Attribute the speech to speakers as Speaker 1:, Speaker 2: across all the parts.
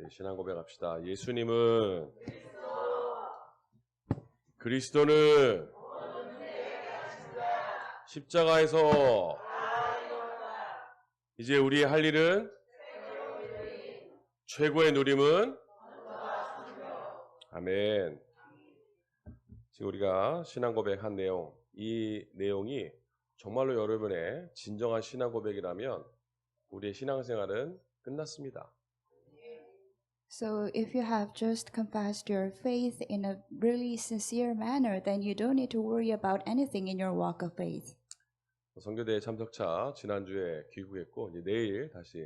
Speaker 1: 네, 신앙 고백합시다. 예수님은 그리스도는 십자가에서 이제 우리의 할 일은 최고의 누림은 아멘. 지금 우리가 신앙 고백한 내용, 이 내용이 정말로 여러분의 진정한 신앙 고백이라면 우리의 신앙생활은 끝났습니다.
Speaker 2: So if you have just confessed your faith in a really sincere manner, then you don't need to worry about anything in your walk of faith.
Speaker 1: 선교대회 참석차 지난주에 귀국했고 이제 내일 다시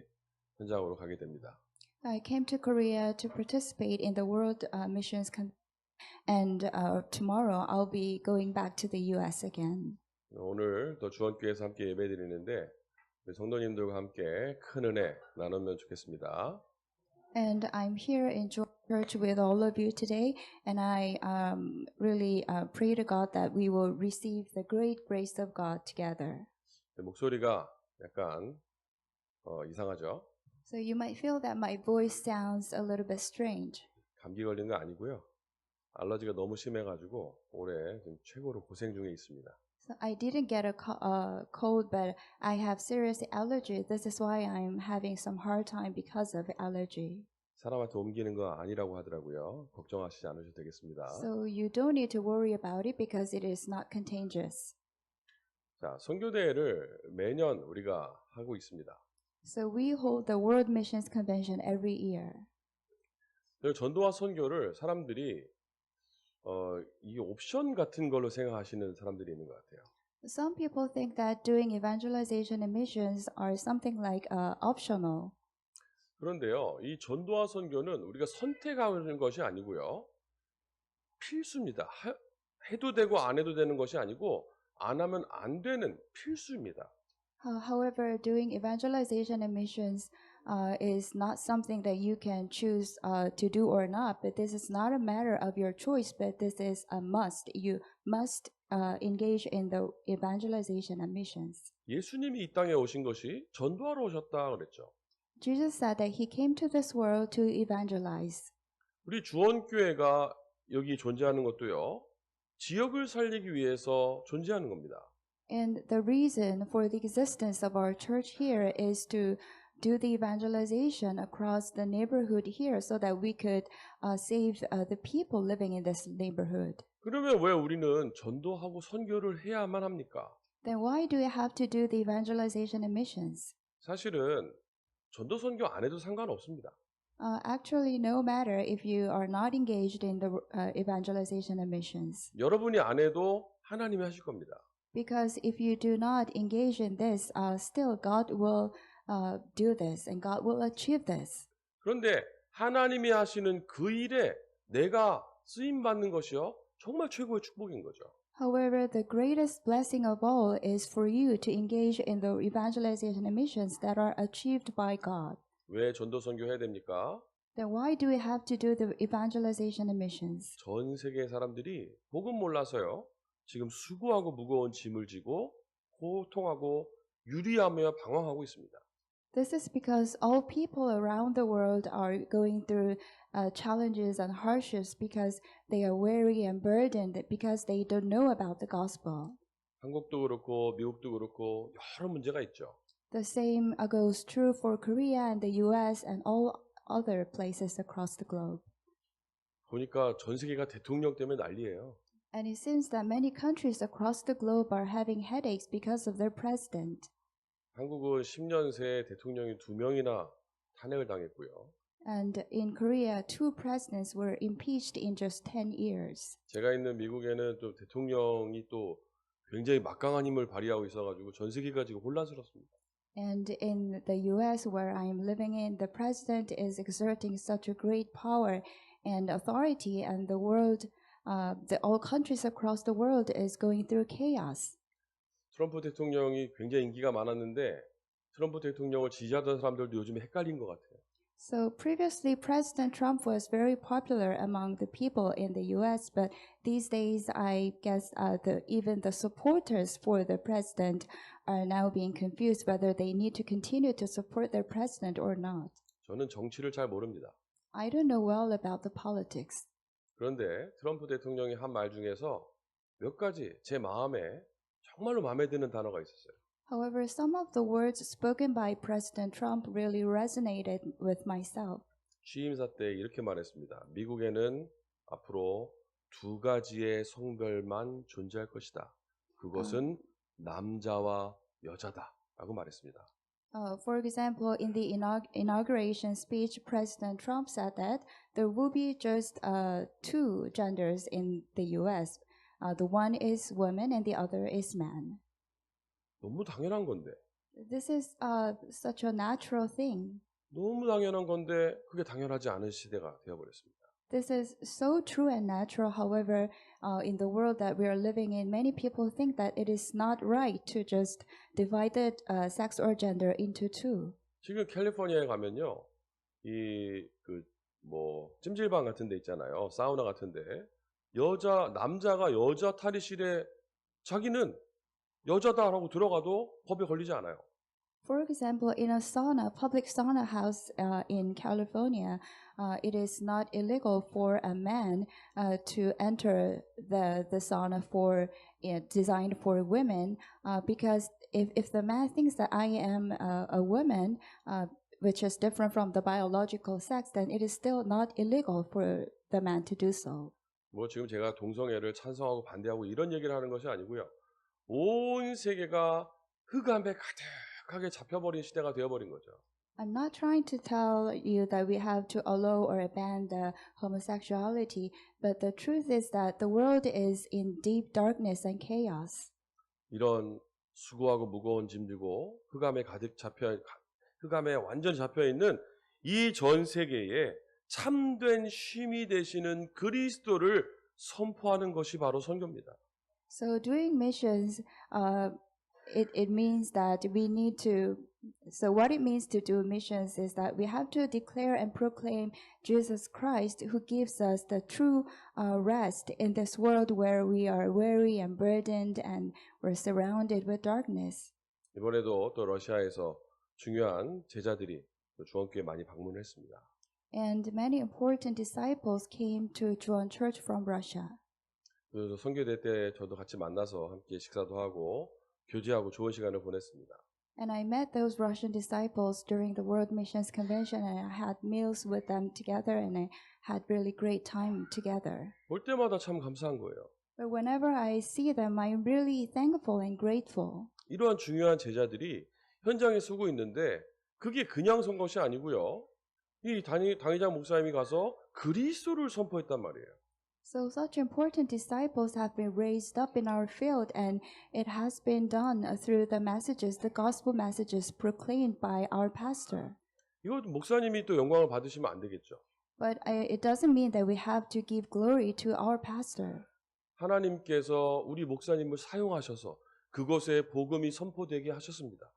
Speaker 1: 현장으로 가게 됩니다.
Speaker 2: I came to Korea to participate in the World Missions and tomorrow I'll be going back to the U.S. again.
Speaker 1: 오늘 또 주원교회에서 함께 예배드리는데 우리 성도님들과 함께 큰 은혜 나누면 좋겠습니다.
Speaker 2: And I'm here in church with all of you today, and I really pray to God that we will receive the great grace of God together.
Speaker 1: 목소리가 약간 이상하죠?
Speaker 2: So you might feel that my voice sounds a little bit strange.
Speaker 1: 감기 걸린 거 아니고요. 알러지가 너무 심해가지고 올해 지금 최고로 고생 중에 있습니다.
Speaker 2: So I didn't get a cold, but I have serious allergy. This is why I'm having some hard time because of allergy.
Speaker 1: 사람한테 옮기는 거 아니라고 하더라고요. 걱정하시지 않으셔도 되겠습니다.
Speaker 2: So you don't need to worry about it because it is not contagious.
Speaker 1: 자, 선교대회를 매년 우리가 하고 있습니다.
Speaker 2: So we hold the World Missions Convention every year.
Speaker 1: 전도와 선교를 사람들이 이 옵션 같은 걸로 생각하시는 사람들이 있는 것 같아요.
Speaker 2: Some people think that doing evangelization and missions are something like optional.
Speaker 1: 그런데요, 이 전도와 선교는 우리가 선택하는 것이 아니고요, 필수입니다. 해도 되고 안 해도 되는 것이 아니고 안 하면 안 되는 필수입니다.
Speaker 2: However, doing evangelization and missions is not something that you can choose to do or not, but this is not a matter of your choice, but this is a must. You must engage in the evangelization and missions.
Speaker 1: 예수님이 이 땅에 오신 것이 전도하러 오셨다 그랬죠.
Speaker 2: Jesus said that he came to this world to evangelize.
Speaker 1: 우리 주원교회가 여기 존재하는 것도요, 지역을 살리기 위해서 존재하는 겁니다.
Speaker 2: And the reason for the existence of our church here is to do the evangelization across the neighborhood here so that we could save the people living in this neighborhood.
Speaker 1: 그러면 왜 우리는 전도하고 선교를 해야만 합니까?
Speaker 2: Then why do we have to do the evangelization and missions?
Speaker 1: 사실은 전도 선교 안 해도 상관없습니다.
Speaker 2: Actually, no matter if you are not engaged in the evangelization and missions.
Speaker 1: 여러분이 안 해도 하나님이 하실 겁니다.
Speaker 2: Because if you do not engage in this, still God will do this and God will achieve this.
Speaker 1: 그런데 하나님이 하시는 그 일에 내가 쓰임 받는 것이요, 정말 최고의 축복인 거죠.
Speaker 2: However, the greatest blessing of all is for you to engage in the evangelization and missions that are achieved by God.
Speaker 1: 왜 전도 선교 해야 됩니까?
Speaker 2: Then why do we have to do the evangelization and missions?
Speaker 1: 전 세계 사람들이 복음 몰라서요, 지금 수고하고 무거운 짐을 지고 고통하고 유리하며 방황하고 있습니다.
Speaker 2: This is because all people around the world are going through challenges and hardships because they are weary and burdened because they don't know about the gospel.
Speaker 1: 한국도 그렇고 미국도 그렇고 여러 문제가 있죠.
Speaker 2: The same goes true for Korea and the US and all other places across the globe.
Speaker 1: 보니까 전 세계가 대통령 때문에 난리예요.
Speaker 2: And it seems that many countries across the globe are having headaches because of their president.
Speaker 1: 한국은 10년 새에 대통령이 2명이나 탄핵을 당했고요.
Speaker 2: And in Korea, 2 presidents were impeached in just 10 years.
Speaker 1: 제가 있는 미국에는 또 대통령이 또 굉장히 막강한 힘을 발휘하고 있어가지고 전 세계가 지금 혼란스럽습니다.
Speaker 2: And in the US, where I am living in, the president is exerting such a great power and authority, and the world, all countries across the world is going through chaos.
Speaker 1: 트럼프 대통령이 굉장히 인기가 많았는데 트럼프 대통령을 지지하던 사람들도 요즘에 헷갈린 것 같아요.
Speaker 2: So previously, President Trump was very popular among the people in the U.S., but these days, I guess even the supporters for the president are now being confused whether they need to continue to support their president or not.
Speaker 1: 저는 정치를 잘 모릅니다.
Speaker 2: I don't know well about the politics.
Speaker 1: 그런데 트럼프 대통령이 한 말 중에서 몇 가지 제 마음에 정말로 마음에 드는 단어가 있었어요.
Speaker 2: However, some of the words spoken by President Trump really resonated with myself.
Speaker 1: 취임사 때 이렇게 말했습니다. 미국에는 앞으로 두 가지의 성별만 존재할 것이다. 그것은 남자와 여자다. 라고 말했습니다.
Speaker 2: For example, in the inauguration speech, President Trump said that there will be just two genders in the U.S. The one is woman and the other is man.
Speaker 1: 너무 당연한 건데.
Speaker 2: This is such a natural thing.
Speaker 1: 너무 당연한 건데 그게 당연하지 않은 시대가 되어버렸습니다.
Speaker 2: This is so true and natural. However, in the world that we are living in, many people think that it is not right to just divide the sex or gender into two.
Speaker 1: 지금 캘리포니아에 가면요, 찜질방 같은 데 있잖아요. 사우나 같은 데. 남자가 여자 탈의실에 자기는 여자다라고 들어가도 법에 걸리지 않아요.
Speaker 2: For example, in a sauna, public sauna house in California, it is not illegal for a man to enter the sauna designed for women because if the man thinks that I am a woman, which is different from the biological sex, then it is still not illegal for the man to do so.
Speaker 1: 뭐 지금 제가 동성애를 찬성하고 반대하고 이런 얘기를 하는 것이 아니고요. 온 세계가 흑암에 가득하게 잡혀버린 시대가 되어버린 거죠.
Speaker 2: I'm not trying to tell you that we have to allow or ban the homosexuality, but the truth is that the world is in deep darkness and chaos.
Speaker 1: 이런 수고하고 무거운 짐 지고 흑암에 완전 잡혀 있는 이 전 세계에 참된 쉼이 되시는 그리스도를 선포하는 것이 바로 선교입니다.
Speaker 2: So doing missions, it means that we need to. So what it means to do missions is that we have to declare and proclaim Jesus Christ, who gives us the true rest in this world where we are weary and burdened and we're surrounded with darkness.
Speaker 1: 이번에도 또 러시아에서 중요한 제자들이 주원교회 많이 방문했습니다.
Speaker 2: And many important disciples came to Juan Church from Russia.
Speaker 1: 그래서 선교대 때 저도 같이 만나서 함께 식사도 하고 교제하고 좋은 시간을 보냈습니다.
Speaker 2: And I met those Russian disciples during the World Missions Convention, and I had meals with them together, and I had really great time together.
Speaker 1: 볼 때마다 참 감사한 거예요.
Speaker 2: But whenever I see them, I'm really thankful and grateful.
Speaker 1: 이러한 중요한 제자들이 현장에 서고 있는데 그게 그냥 선 것이 아니고요. 이 당회장 목사님이 가서 그리스도를 선포했단 말이에요.
Speaker 2: So such important disciples have been raised up in our field, and it has been done through the messages, the gospel messages proclaimed by our pastor.
Speaker 1: 이거 목사님이 또 영광을 받으시면 안 되겠죠.
Speaker 2: But it doesn't mean that we have to give glory to our pastor.
Speaker 1: 하나님께서 우리 목사님을 사용하셔서 그곳에 복음이 선포되게 하셨습니다.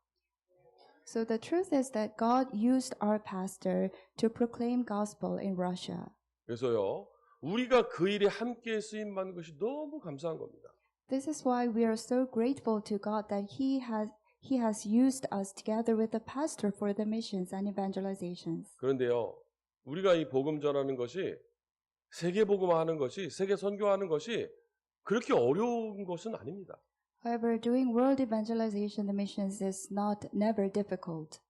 Speaker 2: So the truth is that God used our pastor to proclaim gospel in Russia.
Speaker 1: 그래서요, 우리가 그 일에 함께 쓰임 받는 것이 너무 감사한 겁니다.
Speaker 2: This is why we are so grateful to God that He has used us together with the pastor for the missions and evangelizations.
Speaker 1: 그런데요, 우리가 이 복음 전하는 것이 세계 복음화하는 것이 세계 선교하는 것이 그렇게 어려운 것은 아닙니다.
Speaker 2: However, doing world evangelization, the missions is never difficult.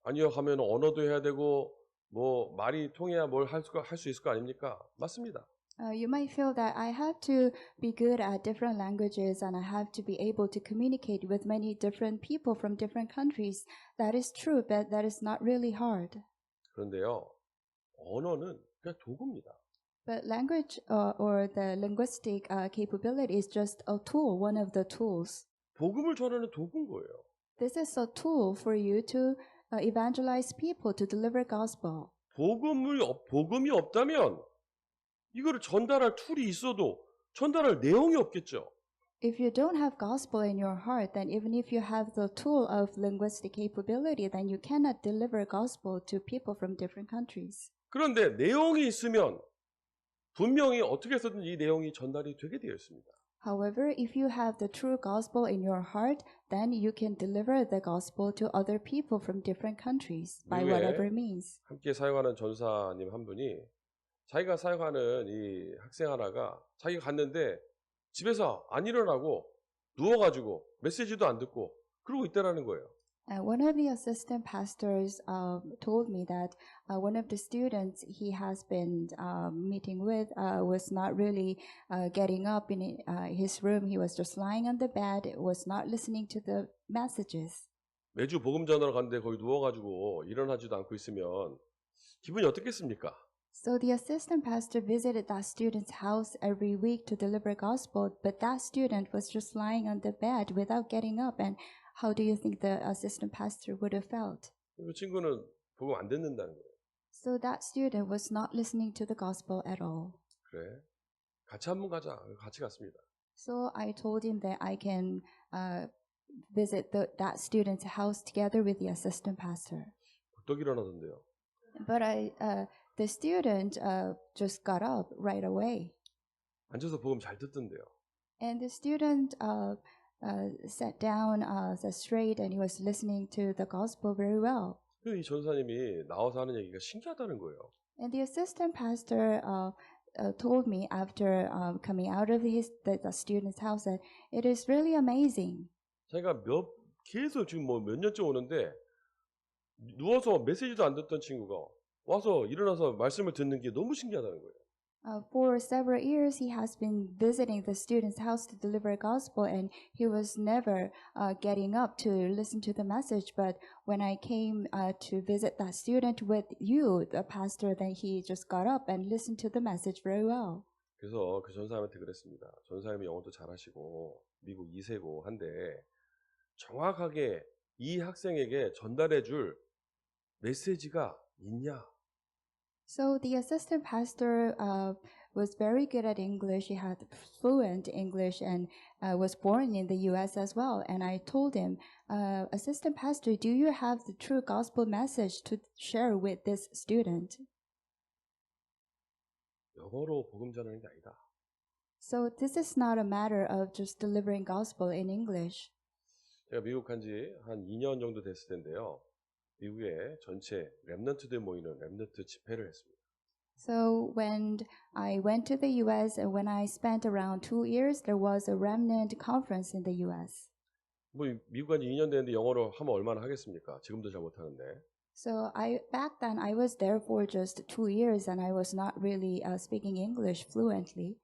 Speaker 1: 아니요 하면 언어도 해야 되고 뭐 말이 통해야 뭘 할 수 있을 거 아닙니까? 맞습니다.
Speaker 2: You might feel that I have to be good at different languages and I have to be able to communicate with many different people from different countries. That is true, but that is not really hard.
Speaker 1: 그런데요, 언어는 그냥 도구입니다.
Speaker 2: But language or the linguistic capability is just a tool, one of the tools.
Speaker 1: 복음을 전하는 도구인 거예요.
Speaker 2: This is a tool for you to evangelize people, to deliver gospel.
Speaker 1: 복음이 없다면 이거를 전달할 툴이 있어도 전달할 내용이 없겠죠.
Speaker 2: If you don't have gospel in your heart, then even if you have the tool of linguistic capability, then you cannot deliver gospel to people from different countries.
Speaker 1: 그런데 내용이 있으면 분명히 어떻게 해서든 이 내용이 전달이 되게 되어 있습니다.
Speaker 2: However, if you have the true gospel in your heart, then you can deliver the gospel to other people from different countries by whatever
Speaker 1: 미국에
Speaker 2: means.
Speaker 1: 함께 사역하는 전사님 한 분이 자기가 사역하는 이 학생 하나가 자기가 갔는데 집에서 안 일어나고 누워가지고 메시지도 안 듣고 그러고 있다라는 거예요.
Speaker 2: One of the assistant pastors told me that one of the students he has been meeting with was not really getting up in his room. He was just lying on the bed, was not listening to the messages.
Speaker 1: 매주 복음 전하러 갔는데 거기 누워가지고 일어나지도 않고 있으면 기분이 어떻겠습니까?
Speaker 2: So the assistant pastor visited that student's house every week to deliver gospel, but that student was just lying on the bed without getting up. And how do you think the assistant pastor would have felt?
Speaker 1: 그 친구는 복음 안 듣는다는 거예요.
Speaker 2: So that student was not listening to the gospel at all.
Speaker 1: 그래, 같이 한번 가자. 같이 갔습니다.
Speaker 2: So I told him that I can visit that student's house together with the assistant pastor.
Speaker 1: 벌떡 일어나던데요.
Speaker 2: But the student just got up right away.
Speaker 1: 앉아서 복음 잘 듣던데요.
Speaker 2: And the student sat down straight and he was listening to the gospel very well.
Speaker 1: 이 전사님이 나와서 하는 얘기가 신기하다는 거예요.
Speaker 2: And the assistant pastor told me after coming out of the student's house that it is really amazing.
Speaker 1: 자기가 계속 지금 뭐 몇 년째 오는데 누워서 메시지도 안 듣던 친구가 와서 일어나서 말씀을 듣는 게 너무 신기하다는 거예요.
Speaker 2: For several years, he has been visiting the student's house to deliver gospel, and he was never getting up to listen to the message. But when I came to visit that student with you, the pastor, then he just got up and listened to the message very well.
Speaker 1: 그래서 그 전사님한테 그랬습니다. 전사님이 영어도 잘하시고 미국 2세고 한데 정확하게 이 학생에게 전달해 줄 메시지가 있냐?
Speaker 2: So the assistant pastor was very good at English. He had fluent English and was born in the U.S. as well. And I told him, assistant pastor, do you have the true gospel message to share with this student?
Speaker 1: 영어로 복음 전하는 게 아니다.
Speaker 2: So this is not a matter of just delivering gospel in English.
Speaker 1: 제가 미국 간 지 한 2년 정도 됐을 텐데요. 미국에 전체 렘넌트들 모이는 렘넌트 집회를 했습니다.
Speaker 2: So when I went to the U.S. and when I spent around 2 years, there was a remnant conference in the U.S.
Speaker 1: 뭐 미국 간 지 2년 됐는데 영어로 하면 얼마나 하겠습니까? 지금도 잘 못하는데.
Speaker 2: So back then I was there for just 2 years and I was not really speaking English fluently.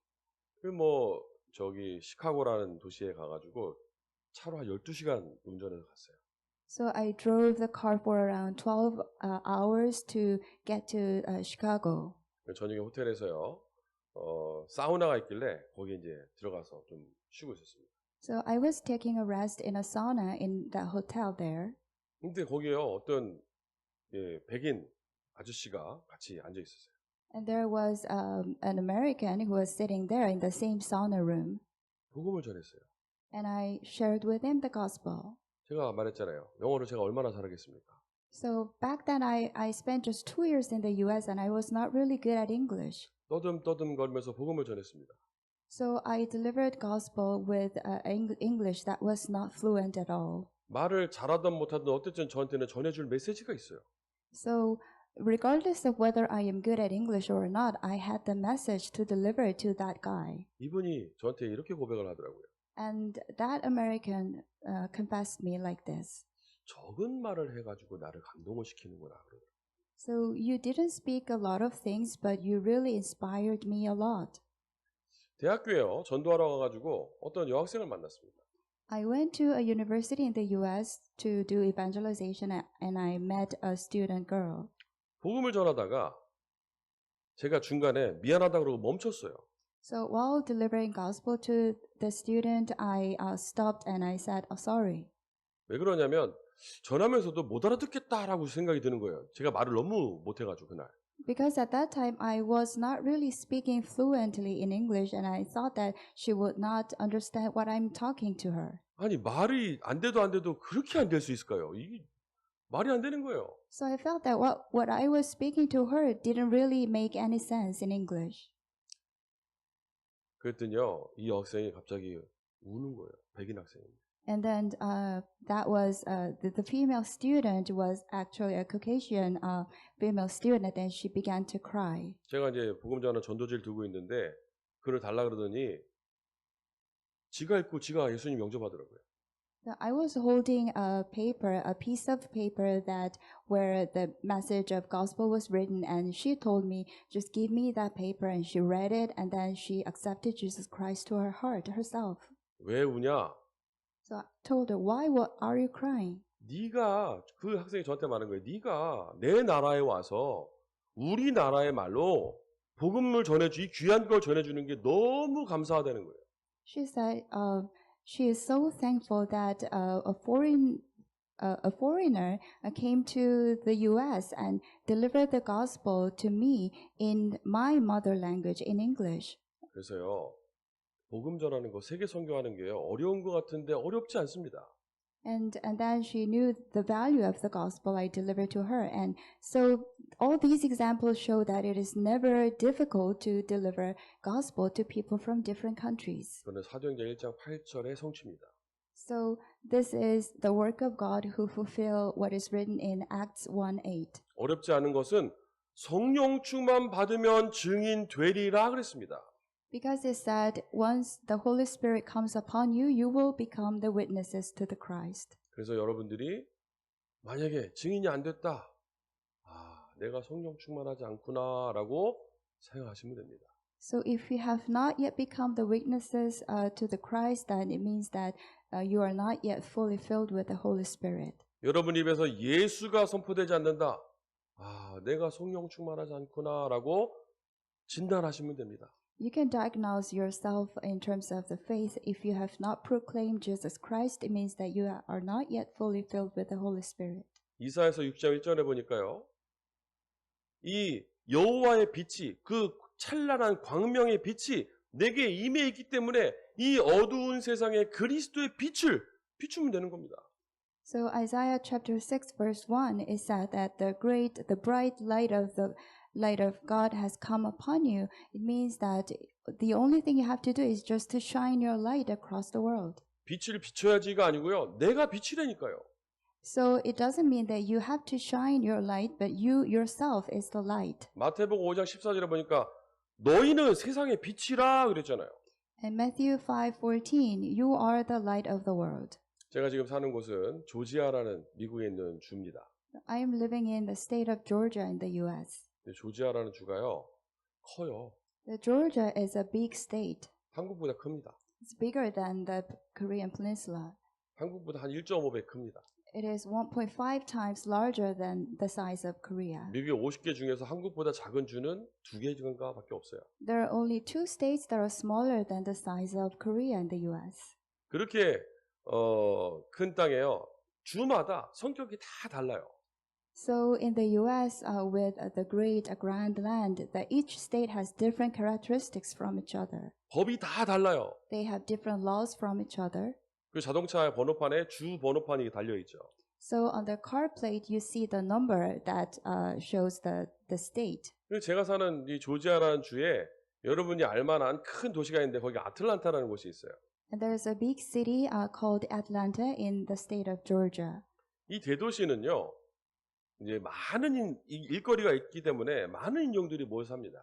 Speaker 1: 뭐 저기 시카고라는 도시에 가가지고 차로 한 12시간 운전해서 갔어요.
Speaker 2: So I drove the car for around 12 hours to get to Chicago.
Speaker 1: 저녁에 호텔에서요. 사우나가 있길래 거기 이제 들어가서 좀 쉬고 있었습니다.
Speaker 2: So I was taking a rest in a sauna in the hotel there.
Speaker 1: 근데 거기에요. 어떤 백인 아저씨가 같이 앉아 있었어요.
Speaker 2: And there was an American who was sitting there in the same sauna room.
Speaker 1: 복음을 전했어요.
Speaker 2: And I shared with him the gospel.
Speaker 1: 제가 말했잖아요. 영어를 제가 얼마나 잘하겠습니까?
Speaker 2: So back then I spent just 2 years in the U.S. and I was not really good at English.
Speaker 1: 떠듬떠듬 거리면서 복음을 전했습니다.
Speaker 2: So I delivered gospel with English that was not fluent at all.
Speaker 1: 말을 잘하든 못하든 어쨌든 저한테는 전해줄 메시지가 있어요.
Speaker 2: So regardless of whether I am good at English or not, I had the message to deliver to that guy.
Speaker 1: 이분이 저한테 이렇게 고백을 하더라고요.
Speaker 2: And that American confessed me like this.
Speaker 1: 적은 말을 해가지고 나를 감동을 시키는구나. 그러더라고요.
Speaker 2: So you didn't speak a lot of things, but you really inspired me a lot.
Speaker 1: 대학교에요. 전도하러 가가지고 어떤 여학생을 만났습니다.
Speaker 2: I went to a university in the U.S. to do evangelization, and I met a student girl.
Speaker 1: 복음을 전하다가 제가 중간에 미안하다고 그러고 멈췄어요.
Speaker 2: So while delivering gospel to the student, I stopped and I said, sorry.
Speaker 1: 왜 그러냐면 전하면서도 못 알아듣겠다라고 생각이 드는 거예요. 제가 말을 너무 못해가지고 그날.
Speaker 2: Because at that time, I was not really speaking fluently in English, and I thought that she would not understand what I'm talking to her.
Speaker 1: 아니 말이 안 돼도 그렇게 안 될 수 있을까요? 이게 말이 안 되는 거예요.
Speaker 2: So I felt that what I was speaking to her didn't really make any sense in English.
Speaker 1: 그랬더니요, 이 여학생이 갑자기 우는 거예요. 백인 학생이.
Speaker 2: And then that was the female student was actually a Caucasian female student, and she began to cry.
Speaker 1: 제가 이제 복음 전하는 전도지를 두고 있는데 그걸 달라 그러더니 지가 읽고 지가 예수님 영접하더라고요.
Speaker 2: So I was holding a paper, a piece of paper that where the message of gospel was written, and she told me, just give me that paper, and she read it, and then she accepted Jesus Christ to her heart herself.
Speaker 1: 왜 우냐?
Speaker 2: So I told her, why what are you crying?
Speaker 1: 네가 그 학생이 저한테 말한 거예요. 네가 내 나라에 와서 우리나라의 말로 복음을 전해주 이 귀한 걸 전해주는 게 너무 감사하다는 거예요.
Speaker 2: She said she is so thankful that a foreigner came to the U.S. and delivered the gospel to me in my mother language, in English.
Speaker 1: 그래서요, 복음 전하는 거, 세계 선교하는 게요, 어려운 것 같은데 어렵지 않습니다.
Speaker 2: And then she knew the value of the gospel I delivered to her. And so all these examples show that it is never difficult to deliver gospel to people from different countries.
Speaker 1: 그는 사도행전 1장 8절의 성취입니다.
Speaker 2: So this is the work of God who fulfill what is written in Acts 1:8.
Speaker 1: 어렵지 않은 것은 성령 충만 받으면 증인 되리라 그랬습니다.
Speaker 2: Because it said, once the Holy Spirit comes upon you, you will become the witnesses to the Christ.
Speaker 1: 그래서 여러분들이 만약에 증인이 안 됐다. 내가 성령 충만하지 않구나라고 생각하시면 됩니다.
Speaker 2: So if you have not yet become the witnesses to the Christ, then it means that you are not yet fully filled with the Holy Spirit.
Speaker 1: 여러분 입에서 예수가 선포되지 않는다. 내가 성령 충만하지 않구나라고 진단하시면 됩니다.
Speaker 2: You can diagnose yourself in terms of the faith. If you have not proclaimed Jesus Christ, it means that you are not yet fully filled with the Holy Spirit.
Speaker 1: 이사야서 6장 1절에 보니까요. 이 여호와의 빛이 그 찬란한 광명의 빛이 내게 임해 있기 때문에 이 어두운 세상에 그리스도의 빛을 비추면 되는 겁니다.
Speaker 2: So Isaiah chapter 6 verse 1 is said that the bright light of God has come upon you. It means that the only thing you have to do is just to shine your light across the world.
Speaker 1: 빛을 비춰야지가 아니고요. 내가 빛이라니까요.
Speaker 2: So it doesn't mean that you have to shine your light, but you yourself is the light.
Speaker 1: 마태복음 5장 14절에 보니까 너희는 세상의 빛이라 그랬잖아요.
Speaker 2: In Matthew 5:14, you are the light of the world.
Speaker 1: 제가 지금 사는 곳은 조지아라는 미국에 있는 주입니다.
Speaker 2: I am living in the state of Georgia in the U.S.
Speaker 1: 조지아라는 주가요. 커요.
Speaker 2: The Georgia is a big state.
Speaker 1: 한국보다 큽니다.
Speaker 2: It's bigger than the Korean peninsula.
Speaker 1: 한국보다 한 1.5배 큽니다.
Speaker 2: It is 1.5 times larger than the size of Korea.
Speaker 1: 미국의 50개 중에서 한국보다 작은 주는 2개인가밖에 없어요.
Speaker 2: There are only 2 states that are smaller than the size of Korea in the U.S.
Speaker 1: 그렇게 큰 땅에요. 주마다 성격이 다 달라요.
Speaker 2: So in the U.S., with the great grand land, that each state has different characteristics from each other.
Speaker 1: 법이 다 달라요.
Speaker 2: They have different laws from each other.
Speaker 1: 그 자동차 번호판에 주 번호판이 달려 있죠.
Speaker 2: So on the car plate, you see the number that shows the state.
Speaker 1: 그리고 제가 사는 이 조지아라는 주에 여러분이 알만한 큰 도시가 있는데 거기 아틀란타라는 곳이 있어요.
Speaker 2: And there's a big city called Atlanta in the state of Georgia.
Speaker 1: 이 대도시는요. 이제 많은 일거리가 있기 때문에 많은 인종들이 모여 삽니다.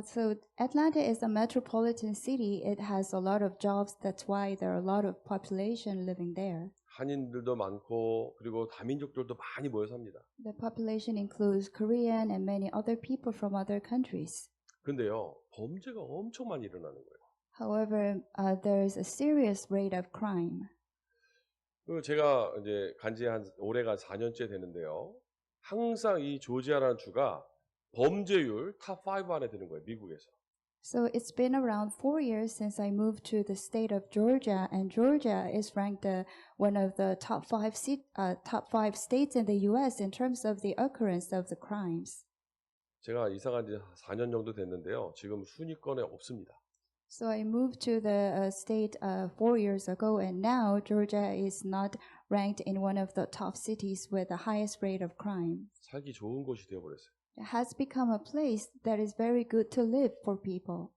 Speaker 2: So Atlanta is a metropolitan city. It has a lot of jobs. That's why there are a lot of population living there.
Speaker 1: 한인들도 많고 그리고 다민족들도 많이 모여 삽니다.
Speaker 2: The population includes Korean and many other people from other countries.
Speaker 1: 근데요, 범죄가 엄청 많이 일어나는 거예요.
Speaker 2: However, there is a serious rate of crime.
Speaker 1: 그 제가 이제 간지 한 올해가 4년째 되는데요. 항상 이 조지아라는 주가 범죄율 탑5 안에 드는 거예요, 미국에서.
Speaker 2: So it's been around 4 years since I moved to the state of Georgia, and Georgia is ranked one of the top five states in the U.S. in terms of the occurrence of the crimes.
Speaker 1: 제가 이사 간 지 4년 정도 됐는데요. 지금 순위권에 없습니다.
Speaker 2: So I moved to the state 4 years ago, and now Georgia is not ranked in one of the top cities with the highest rate of crime.
Speaker 1: 살기 좋은 곳이 되어버렸어요.
Speaker 2: It has become a place that is very good to live for people.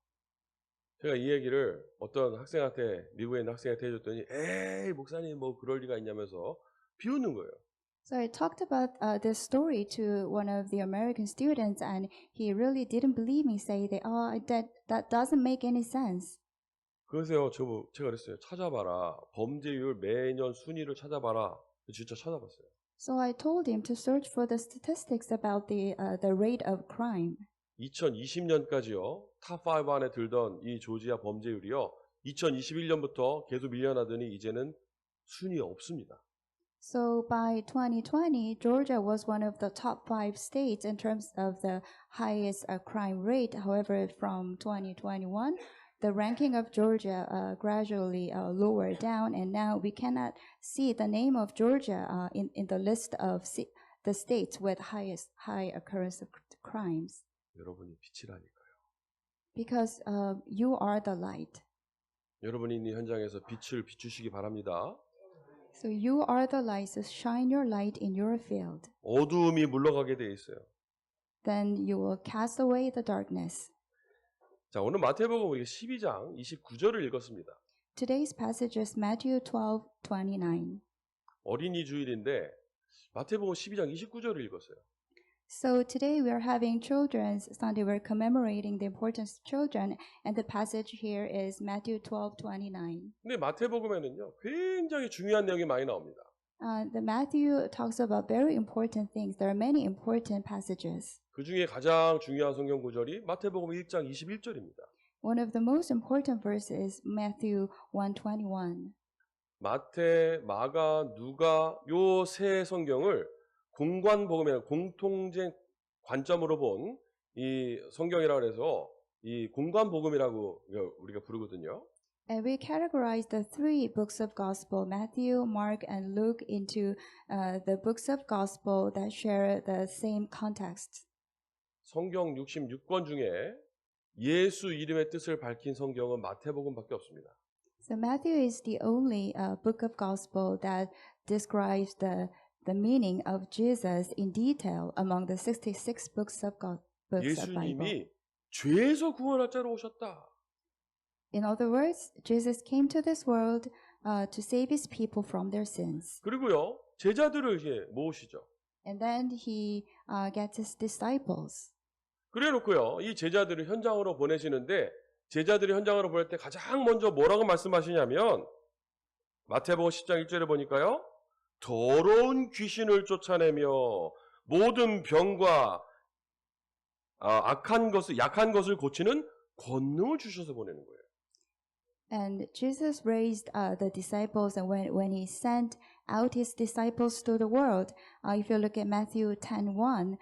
Speaker 1: 제가 이 얘기를 어떤 학생한테 미국에 있는 학생한테 해줬더니 에이 목사님 뭐 그럴 리가 있냐면서 비웃는 거예요.
Speaker 2: So I talked about this story to one of the American students, and he really didn't believe me, saying that, "Oh, that doesn't make any sense."
Speaker 1: 그래서요, 제가 그랬어요. 찾아봐라. 범죄율 매년 순위를 찾아봐라. 진짜 찾아봤어요.
Speaker 2: So I told him to search for the statistics about the rate of crime.
Speaker 1: 2020년까지요. 탑5 안에 들던 이 조지아 범죄율이요. 2021년부터 계속 밀려나더니 이제는 순위 없습니다.
Speaker 2: So by 2020, Georgia was one of the top 5 states in terms of the highest crime rate. However, from 2021, the ranking of Georgia gradually lowered down, and now we cannot see the name of Georgia in the list of the states with high occurrence of crimes.
Speaker 1: 여러분이 빛이라니까요.
Speaker 2: Because you are the light.
Speaker 1: 여러분이 있는 현장에서 빛을 비추시기 바랍니다.
Speaker 2: So you are the light, so shine your light in your field.
Speaker 1: 어두움이 물러가게 돼 있어요.
Speaker 2: Then you will cast away the darkness.
Speaker 1: 자, 오늘 마태복음 우리가 12장 29절을 읽었습니다.
Speaker 2: Today's passage is Matthew 12:29.
Speaker 1: 어린이 주일인데 마태복음 12장 29절을 읽었어요.
Speaker 2: So today we are having Children's Sunday. We're commemorating the importance of children, and the passage here is Matthew 12:29.
Speaker 1: 근데 마태복음에는요, 굉장히 중요한 내용이 많이 나옵니다.
Speaker 2: The Matthew talks about very important things. There are many important passages.
Speaker 1: 그 중에 가장 중요한 성경 구절이 마태복음 1장 21절입니다.
Speaker 2: One of the most important verses is Matthew 1:21.
Speaker 1: 마태, 마가, 누가 요 세 성경을 공관복음의 공통된 관점으로 본 이 성경이라고 해서 이 공관복음이라고 우리가 부르거든요.
Speaker 2: And we categorize the three books of gospel, Matthew, Mark, and Luke, into the books of gospel that share the same context.
Speaker 1: 성경 66권 중에 예수 이름의 뜻을 밝힌 성경은 마태복음밖에 없습니다.
Speaker 2: So Matthew is the only book of gospel that describes the meaning of Jesus in detail among the 66 books of books of Bible.
Speaker 1: 예수님이 죄에서 구원할 자로 오셨다.
Speaker 2: In other words, Jesus came to this world to save his people from their sins.
Speaker 1: 그리고요, 제자들을 이제 모으시죠.
Speaker 2: And then he gets his disciples.
Speaker 1: 그래 놓고요, 이 제자들을 현장으로 보내시는데 제자들이 현장으로 보낼 때 가장 먼저 뭐라고 말씀하시냐면 마태복음 10장 1절에 보니까요, 더러운 귀신을 쫓아내며 모든 병과 약한 것을 고치는 권능을 주셔서 보내는 거예요.
Speaker 2: And Jesus raised the disciples, and when he sent out his disciples to the world, if you look at Matthew 10:1,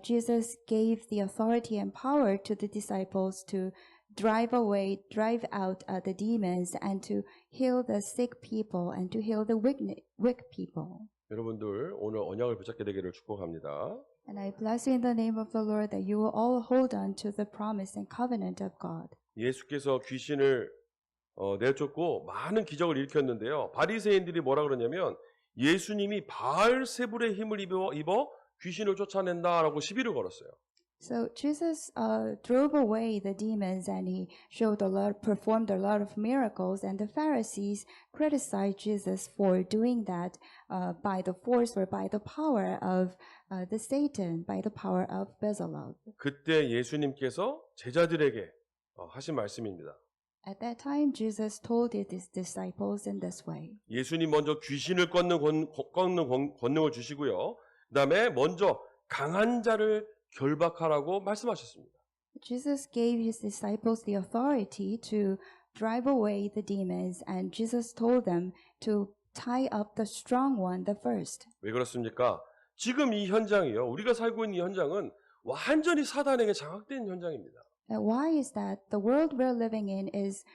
Speaker 2: Jesus gave the authority and power to the disciples to drive out the demons, and to heal the sick people, and to heal the weak people.
Speaker 1: 여러분들 오늘 언약을 붙잡게 되기를 축복합니다.
Speaker 2: And I bless you in the name of the Lord that you will all hold on to the promise and covenant of God.
Speaker 1: 예수께서 귀신을 내쫓고 많은 기적을 일으켰는데요. 바리새인들이 뭐라 그러냐면 예수님이 바알세불의 힘을 입어 귀신을 쫓아낸다라고 시비를 걸었어요.
Speaker 2: So Jesus drove away the demons, and he performed a lot of miracles, and the Pharisees criticized Jesus for doing that by the force or by the power of the Satan, by the power of Bezalel.
Speaker 1: 그때 예수님께서 제자들에게 하신 말씀입니다.
Speaker 2: At that time, Jesus told his disciples in this way.
Speaker 1: 예수님 먼저 귀신을 꺾는 권능을 주시고요. 그다음에 먼저 강한 자를 결박하라고 말씀하셨습니다.
Speaker 2: Jesus gave his disciples the authority to drive away the demons, and Jesus told them to tie up the strong one the first.
Speaker 1: 왜 그렇습니까? 지금 이 현장이요. 우리가 살고 있는 이 현장은 완전히 사단에게 장악된 현장입니다.
Speaker 2: Why is that? The world we're living in is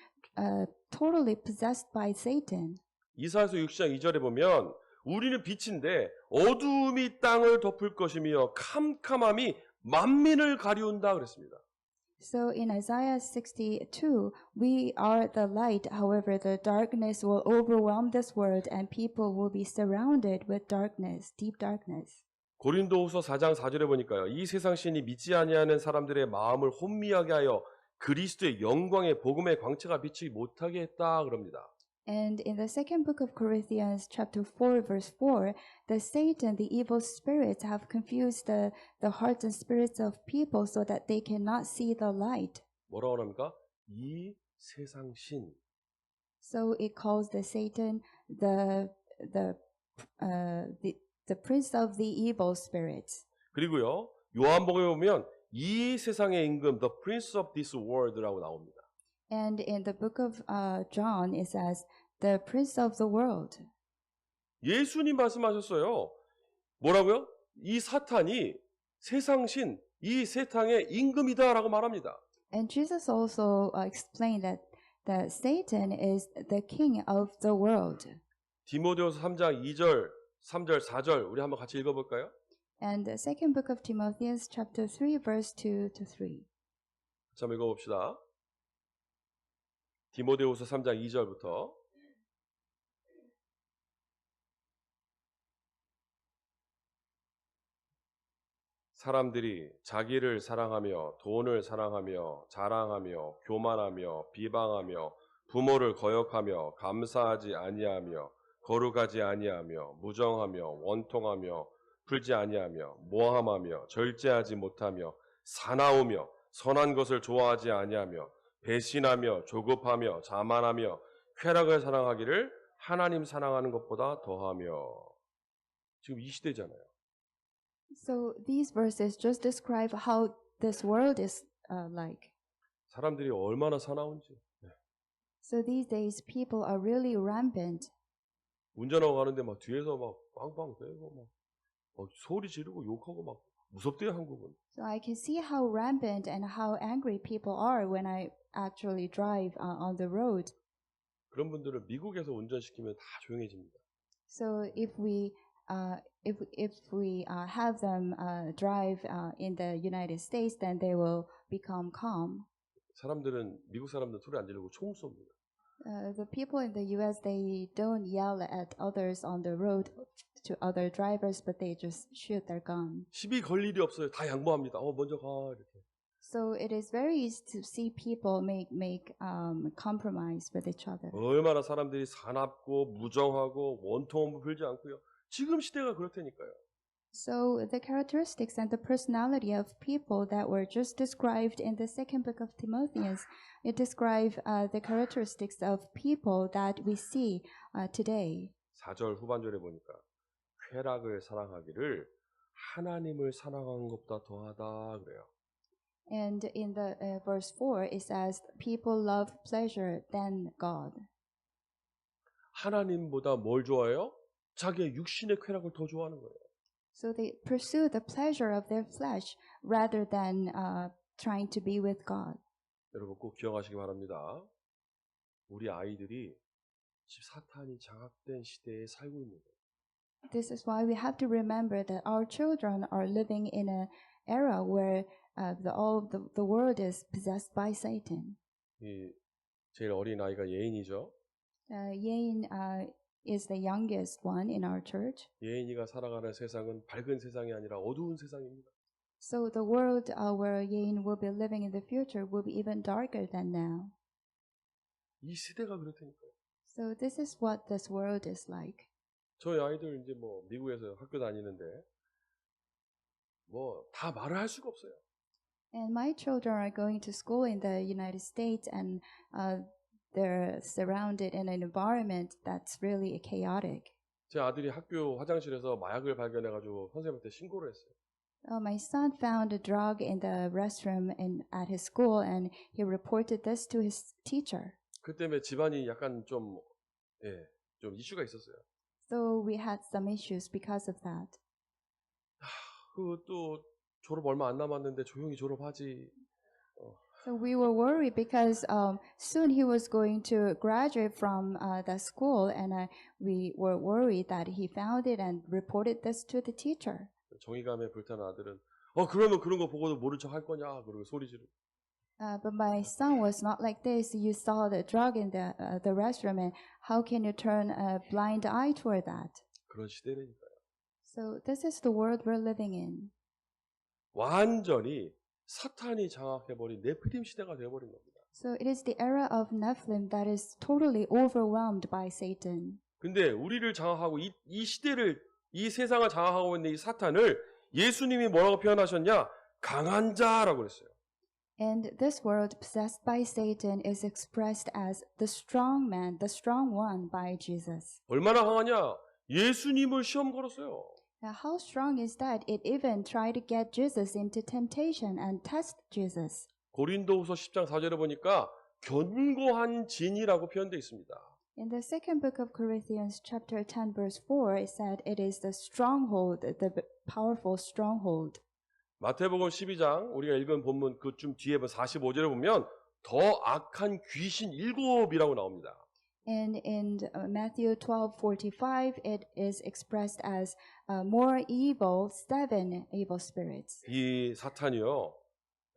Speaker 2: totally possessed by Satan.
Speaker 1: 이사야서 6장 2절에 보면 우리는 빛인데 어두움이 땅을 덮을 것이며 캄캄함이 만민을 가리운다 그랬습니다.
Speaker 2: So in Isaiah 62, we are the light. However, the darkness will overwhelm this world, and people will be surrounded with darkness, deep darkness.
Speaker 1: 고린도후서 4장 4절에 보니까요. 이 세상 신이 믿지 아니하는 사람들의 마음을 혼미하게 하여 그리스도의 영광의 복음의 광채가 비치지 못하게 했다 그럽니다.
Speaker 2: And in the second book of Corinthians, chapter 4, verse 4, the Satan, the evil spirits, have confused the hearts and spirits of people so that they cannot see the light.
Speaker 1: 뭐라고 합니까? 이 세상 신.
Speaker 2: So it calls the Satan the prince of the evil spirits.
Speaker 1: 그리고요. 요한복음에 보면 이 세상의 임금, the prince of this world라고 나옵니다.
Speaker 2: And in the book of John, it says, the prince of the world.
Speaker 1: 예수님 말씀하셨어요. 뭐라고요? 이 사탄이 세상 신, 이 세상의 임금이다라고 말합니다.
Speaker 2: And Jesus also explained that Satan is the king of the world.
Speaker 1: 디모데후서 3장 2절, 3절, 4절 우리 한번 같이 읽어볼까요?
Speaker 2: And the second book of Timothy, chapter 3, verse 2 to 3.
Speaker 1: 자, 한번 읽어봅시다. 디모데후서 3장 2절부터 사람들이 자기를 사랑하며 돈을 사랑하며 자랑하며 교만하며 비방하며 부모를 거역하며 감사하지 아니하며 거룩하지 아니하며 무정하며 원통하며 풀지 아니하며 모함하며 절제하지 못하며 사나우며 선한 것을 좋아하지 아니하며 배신하며 조급하며 자만하며 쾌락을 사랑하기를 하나님 사랑하는 것보다 더하며. 지금 이 시대잖아요.
Speaker 2: So these verses just describe how this world is like.
Speaker 1: 사람들이 얼마나 사나운지.
Speaker 2: So these days, people are really rampant.
Speaker 1: 운전하고 가는데 막 뒤에서 막 빵빵 대고 막 소리 지르고 욕하고 막 무섭대요, 한국은.
Speaker 2: So I can see how rampant and how angry people are when I actually drive on the road.
Speaker 1: 그런 분들은 미국에서 운전시키면 다 조용해집니다.
Speaker 2: So if we have them drive in the United States, then they will become calm.
Speaker 1: 미국 사람들은 소리 안 지르고 총 쏩니다.
Speaker 2: The people in the U.S. they don't yell at others on the road to other drivers, but they just shoot their gun.
Speaker 1: 시비 걸 일이 없어요. 다 양보합니다. 먼저 가 이렇게.
Speaker 2: So it is very easy to see people make compromise with each other.
Speaker 1: 얼마나 사람들이 사납고 무정하고 원통함을 풀지 않고요. 지금 시대가 그렇다니까요.
Speaker 2: So the characteristics and the personality of people that were just described in the second book of Timotheus, it describes the characteristics of people that we see today.
Speaker 1: 4절 후반절에 보니까 쾌락을 사랑하기를 하나님을 사랑하는 것보다 더하다 그래요.
Speaker 2: And in the verse 4, it says, people love pleasure than God.
Speaker 1: 하나님보다 뭘 좋아해요? 자기의 육신의 쾌락을 더 좋아하는 거예요.
Speaker 2: So they pursue the pleasure of their flesh rather than trying to be with God.
Speaker 1: 여러분 꼭 기억하시기 바랍니다. 우리 아이들이 지금 사탄이 장악된 시대에 살고 있는 거예요.
Speaker 2: This is why we have to remember that our children are living in an era where the world is possessed by Satan.
Speaker 1: 이 제일 어린 아이가 예인이죠.
Speaker 2: Yain is the youngest one in our church.
Speaker 1: 예인이가 살아가는 세상은 밝은 세상이 아니라 어두운 세상입니다.
Speaker 2: So the world where Yain will be living in the future will be even darker than now.
Speaker 1: 이 시대가 그렇다니까요.
Speaker 2: So this is what this world is like.
Speaker 1: 저희 아이들 이제 미국에서 학교 다니는데 다 말을 할 수가 없어요.
Speaker 2: And my children are going to school in the United States, and they're surrounded in an environment that's really chaotic.
Speaker 1: 제 아들이 학교 화장실에서 마약을 발견해가지고 선생님한테 신고를 했어요.
Speaker 2: My son found a drug in the restroom at his school, and he reported this to his teacher.
Speaker 1: 그 때문에 집안이 약간 좀 이슈가 있었어요.
Speaker 2: So we had some issues because of that.
Speaker 1: 또 졸업 얼마 안 남았는데 조용히 졸업하지.
Speaker 2: So we were worried because soon he was going to graduate from the school, and we were worried that he found it and reported this to the teacher.
Speaker 1: 정의감에 불타는 아들은 그러면 그런 거 보고도 모른 척 할 거냐 그러고 소리 지르고.
Speaker 2: But my son was not like this. You saw the drug in the restroom, and how can you turn a blind eye toward that?
Speaker 1: 그런 시대라니까요.
Speaker 2: So this is the world we're living in.
Speaker 1: 완전히 사탄이 장악해버린 네피림 시대가 되어버린 겁니다.
Speaker 2: So it is the era of Nephilim that is totally overwhelmed by Satan.
Speaker 1: 근데 우리를 장악하고 이 시대를, 이 세상을 장악하고 있는 이 사탄을 예수님이 뭐라고 표현하셨냐? 강한 자라고 그랬어요.
Speaker 2: And this world possessed by Satan is expressed as the strong man, the strong one by Jesus.
Speaker 1: 얼마나 강하냐? 예수님을 시험 걸었어요.
Speaker 2: Now, how strong is that? It even tried to get Jesus into temptation and test Jesus.
Speaker 1: 고린도후서 10장 4절에 보니까 견고한 진이라고 표현되어 있습니다.
Speaker 2: In the second book of Corinthians, chapter 10, verse 4, it said it is the stronghold, the powerful stronghold.
Speaker 1: 마태복음 12장 우리가 읽은 본문 그쯤 뒤에 45절에 보면 더 악한 귀신 7이라고 나옵니다.
Speaker 2: And in Matthew 12:45, it is expressed as more evil, 7 evil spirits.
Speaker 1: 이 사탄이요.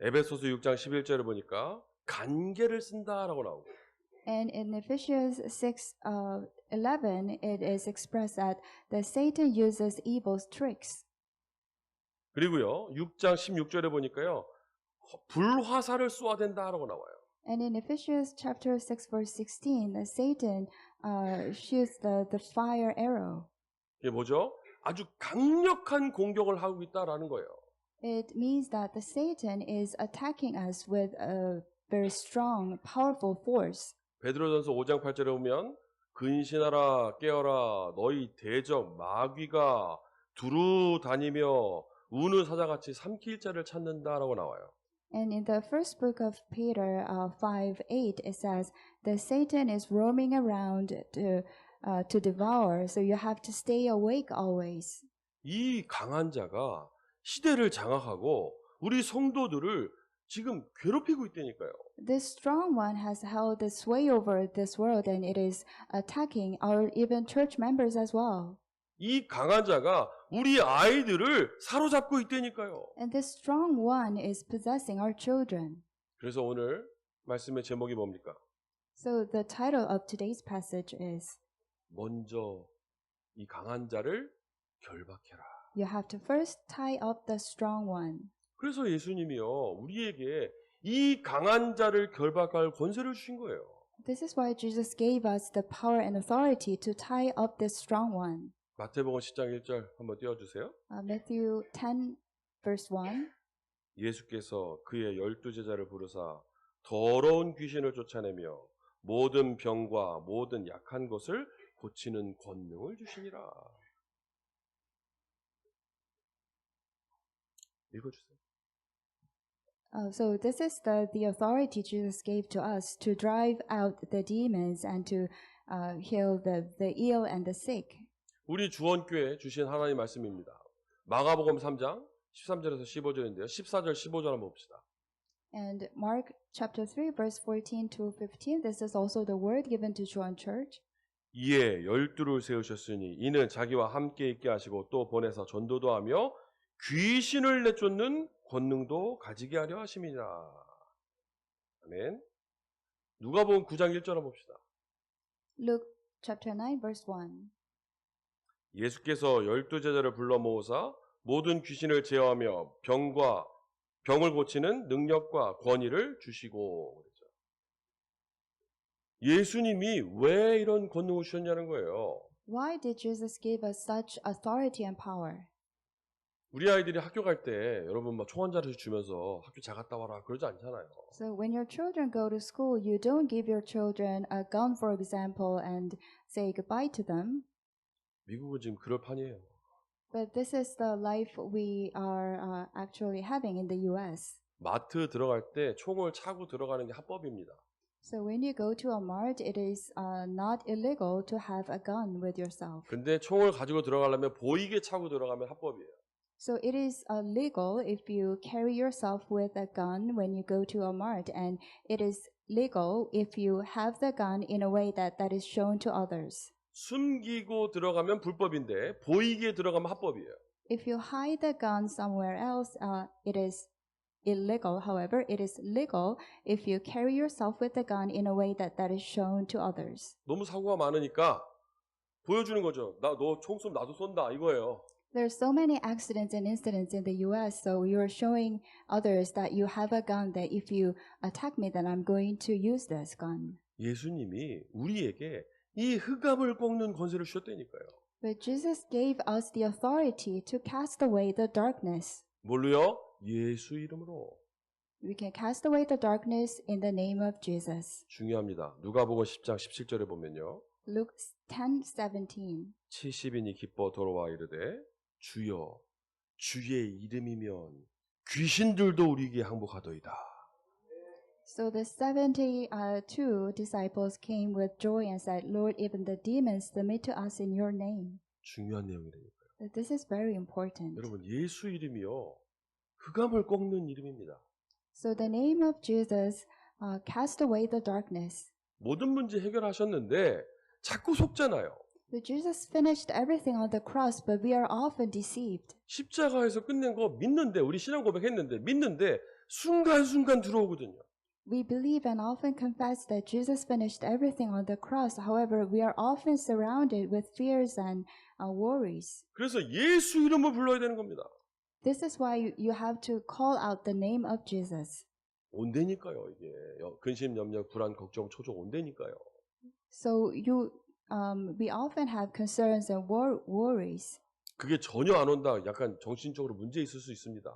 Speaker 1: 에베소서 6장 11절에 보니까 간계를 쓴다라고 나오고
Speaker 2: And in Ephesians 6:11, it is expressed that the Satan uses evil tricks.
Speaker 1: 그리고요. 6장 16절에 보니까요. 불화살을 쏘아댄다라고 나와요.
Speaker 2: And in Ephesians chapter 6, verse 16, Satan shoots the fire arrow.
Speaker 1: 이게 뭐죠? 아주 강력한 공격을 하고 있다라는 거예요.
Speaker 2: It means that the Satan is attacking us with a very strong, powerful force.
Speaker 1: 베드로전서 5장 8절에 보면 근신하라 깨어라 너희 대적 마귀가 두루 다니며 우는 사자같이 삼킬 자를 찾는다라고 나와요.
Speaker 2: And in the first book of Peter 5:8, it says that Satan is roaming around to devour, so you have to stay awake always.
Speaker 1: 이 강한 자가 시대를 장악하고 우리 성도들을 지금 괴롭히고 있다니까요.
Speaker 2: This strong one has held the sway over this world, and it is attacking our even church members as well.
Speaker 1: 이 강한 자가 우리 아이들을 사로잡고 있다니까요.
Speaker 2: And this strong one is possessing our children.
Speaker 1: 그래서 오늘 말씀의 제목이 뭡니까?
Speaker 2: So the title of today's passage is
Speaker 1: 먼저 이 강한 자를 결박해라.
Speaker 2: You have to first tie up the strong one.
Speaker 1: 그래서 예수님이요 우리에게 이 강한 자를 결박할 권세를 주신 거예요.
Speaker 2: This is why Jesus gave us the power and authority to tie up this strong one.
Speaker 1: 마태복음 10장 1절 한번 띄워주세요.
Speaker 2: Matthew 10, verse 1.
Speaker 1: 예수께서 그의 12 제자를 부르사 더러운 귀신을 쫓아내며 모든 병과 모든 약한 것을 고치는 권능을 주시니라. 읽어주세요.
Speaker 2: So this is the authority Jesus gave to us to drive out the demons and to heal the ill and the sick.
Speaker 1: 우리 주원교회 주신 하나님 말씀입니다. 마가복음 3장 13절에서 15절인데요. 14절 15절 한번 봅시다.
Speaker 2: And Mark chapter 3 verse 14 to 15, this is also the word given to John Church.
Speaker 1: 이에 12를 세우셨으니 이는 자기와 함께 있게 하시고 또 보내서 전도도 하며 귀신을 내쫓는 권능도 가지게 하려 하심이라. 아멘. 누가복음 9장 1절 한번 봅시다.
Speaker 2: Luke chapter 9 verse 1.
Speaker 1: 예수께서 12 제자를 불러 모으사 모든 귀신을 제어하며 병을 고치는 능력과 권위를 주시고 그랬죠. 예수님이 왜 이런 권능을 주셨냐는 거예요.
Speaker 2: Why did Jesus give us such authority and power?
Speaker 1: 우리 아이들이 학교 갈 때 여러분 막 총 한 자루씩 주면서 학교 잘 갔다 와라 그러지 않잖아요.
Speaker 2: So when your children go to school, you don't give your children a gun, for example, and say goodbye to them.
Speaker 1: 미국은 지금 그럴 판이에요.
Speaker 2: But this is the life we are actually having in the U.S.
Speaker 1: 마트 들어갈 때 총을 차고 들어가는 게 합법입니다.
Speaker 2: So when you go to a mart, it is not illegal to have a gun with yourself.
Speaker 1: 근데 총을 가지고 들어가려면 보이게 차고 들어가면 합법이에요.
Speaker 2: So it is legal if you carry yourself with a gun when you go to a mart, and it is legal if you have the gun in a way that is shown to others.
Speaker 1: 숨기고 들어가면 불법인데 보이게 들어가면 합법이에요.
Speaker 2: If you hide the gun somewhere else, it is illegal. However, it is legal if you carry yourself with the gun in a way that is shown to others.
Speaker 1: 너무 사고가 많으니까 보여주는 거죠. 너 총 쏘면 나도 쏜다 이거예요.
Speaker 2: There's so many accidents and incidents in the US, so you're showing others that you have a gun that if you attack me, then I'm going to use this gun.
Speaker 1: 예수님이 우리에게 이 흑암을 꺾는 권세를 주셨다니까요.
Speaker 2: But Jesus gave us the authority to cast away the darkness.
Speaker 1: 뭘로요? 예수 이름으로.
Speaker 2: We can cast away the darkness in the name of Jesus.
Speaker 1: 중요합니다. 누가복음 10장 17절에 보면요.
Speaker 2: Luke 10:17.
Speaker 1: 70인이 기뻐 돌아와 이르되 주여 주의 이름이면 귀신들도 우리에게 항복하도이다.
Speaker 2: So the 72 disciples came with joy and said, Lord, even the demons submit to us in your name.
Speaker 1: 중요한 내용이라니까요.
Speaker 2: This is very important.
Speaker 1: 여러분 예수 이름이요. 흑암을 꺾는 이름입니다.
Speaker 2: So the name of Jesus cast away the darkness.
Speaker 1: 모든 문제 해결하셨는데 자꾸 속잖아요.
Speaker 2: So Jesus finished everything on the cross, but we are often deceived.
Speaker 1: 십자가에서 끝낸 거 믿는데 우리 신앙 고백했는데 믿는데 순간순간 들어오거든요.
Speaker 2: We believe and often confess that Jesus finished everything on the cross. However, we are often surrounded with fears and worries.
Speaker 1: 그래서 예수 이름을 불러야 되는 겁니다.
Speaker 2: This is why you have to call out the name of Jesus.
Speaker 1: 온대니까요. 이게 근심, 염려, 불안, 걱정, 초조 온대니까요.
Speaker 2: So we often have concerns and worries.
Speaker 1: 그게 전혀 안 온다. 약간 정신적으로 문제 있을 수 있습니다.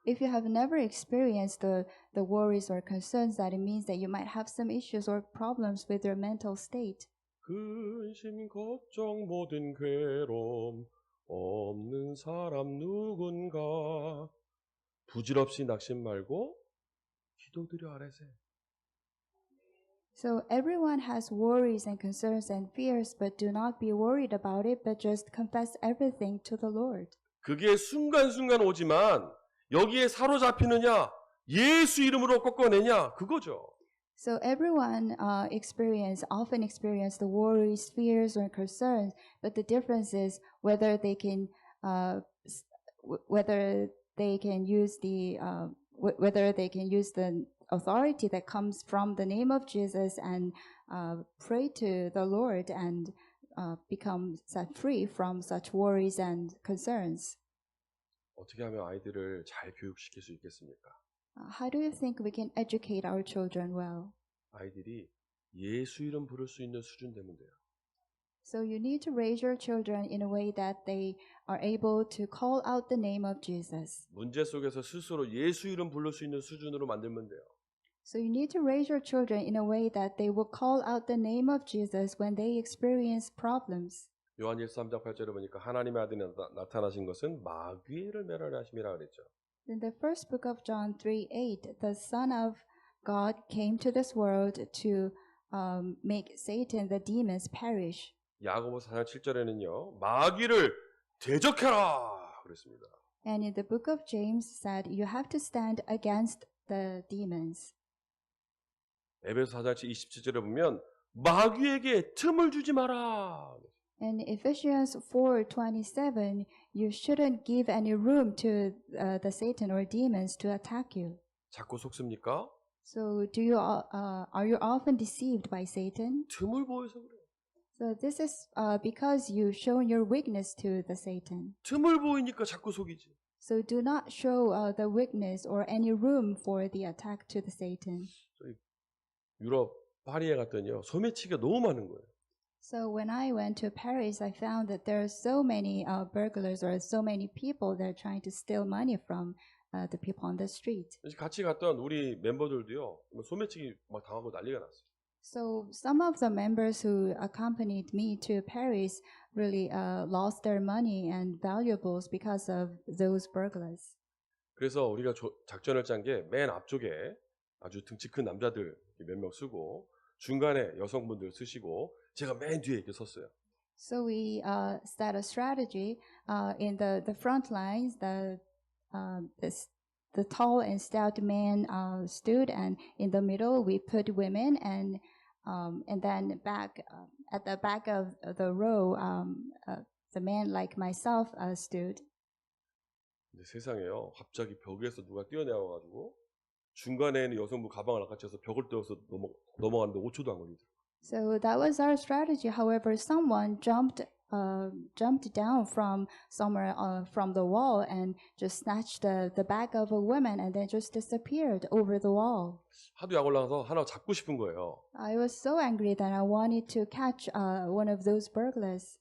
Speaker 2: If you have never experienced the worries or concerns, that it means that you might have some issues or problems with your mental state.
Speaker 1: 근심, 걱정, 모든 괴로움 없는 사람 누군가 부질없이 낙심 말고 기도드려 아래세.
Speaker 2: So everyone has worries and concerns and fears, but do not be worried about it, but just confess everything to the Lord.
Speaker 1: 그게 순간순간 오지만 여기에 사로잡히느냐 예수 이름으로 꺾어내냐 그거죠.
Speaker 2: So everyone often experience the worries, fears, or concerns, but the difference is whether they can use the authority that comes from the name of Jesus and pray to the Lord and become set free from such worries and concerns.
Speaker 1: 어떻게 하면 아이들을 잘 교육시킬 수 있겠습니까?
Speaker 2: How do you think we can educate our children well?
Speaker 1: 아이들이 예수 이름 부를 수 있는 수준 되면 돼요.
Speaker 2: So you need to raise your children in a way that they are able to call out the name of Jesus.
Speaker 1: 문제 속에서 스스로 예수 이름 부를 수 있는 수준으로 만들면 돼요.
Speaker 2: So you need to raise your children in a way that they will call out the name of Jesus when they experience problems.
Speaker 1: 요한 13장 8절에 보니까 하나님의 아들이 나타나신 것은 마귀를 멸하려 하심이라 그랬죠.
Speaker 2: In the first book of John 3:8, the Son of God came to this world to make Satan, the demons, perish.
Speaker 1: 야고보 4장 7절에는요. 마귀를 대적해라 그랬습니다.
Speaker 2: And in the book of James said, you have to stand against the demons.
Speaker 1: 에베소 4장 27절에 보면 마귀에게 틈을 주지 마라.
Speaker 2: In Ephesians 4:27, you shouldn't give any room to the Satan or demons to attack you.
Speaker 1: 자꾸 속습니까?
Speaker 2: So are you often deceived by Satan?
Speaker 1: 틈을 보여서 그래요.
Speaker 2: So this is because you shown your weakness to the Satan.
Speaker 1: 틈을 보이니까 자꾸 속이지.
Speaker 2: So do not show the weakness or any room for the attack to the Satan.
Speaker 1: 유럽 파리에 갔더니요. 소매치기가 너무 많은 거예요.
Speaker 2: So when I went to Paris, I found that there are so many burglars or so many people that are trying to steal money from the people on the street.
Speaker 1: 같이 갔던 우리 멤버들도요. 소매치기 막 당하고 난리가 났어요.
Speaker 2: So some of the members who accompanied me to Paris really lost their money and valuables because of those burglars.
Speaker 1: 그래서 우리가 작전을 짠 게 맨 앞쪽에 아주 등치 큰 남자들 몇 명 쓰고 중간에 여성분들 쓰시고 제가 맨 뒤에 이렇게 섰어요.
Speaker 2: So we set a strategy in the front lines. The tall and stout man stood, and in the middle we put women, and then back at the back of the row, the man like myself stood.
Speaker 1: 근데 세상에요. 갑자기 벽에서 누가 뛰어내와가지고 중간에 있는 여성분 가방을 낚아채서 벽을 떼어서 넘어가는데 5초도 안 걸리더라고요.
Speaker 2: So that was our strategy. However, someone jumped jumped down from somewhere from the wall and just snatched the bag of a woman and then just disappeared over the wall.
Speaker 1: 하도 약 올라가서 하나 잡고 싶은 거예요.
Speaker 2: I was so angry that I wanted to catch one of those burglars.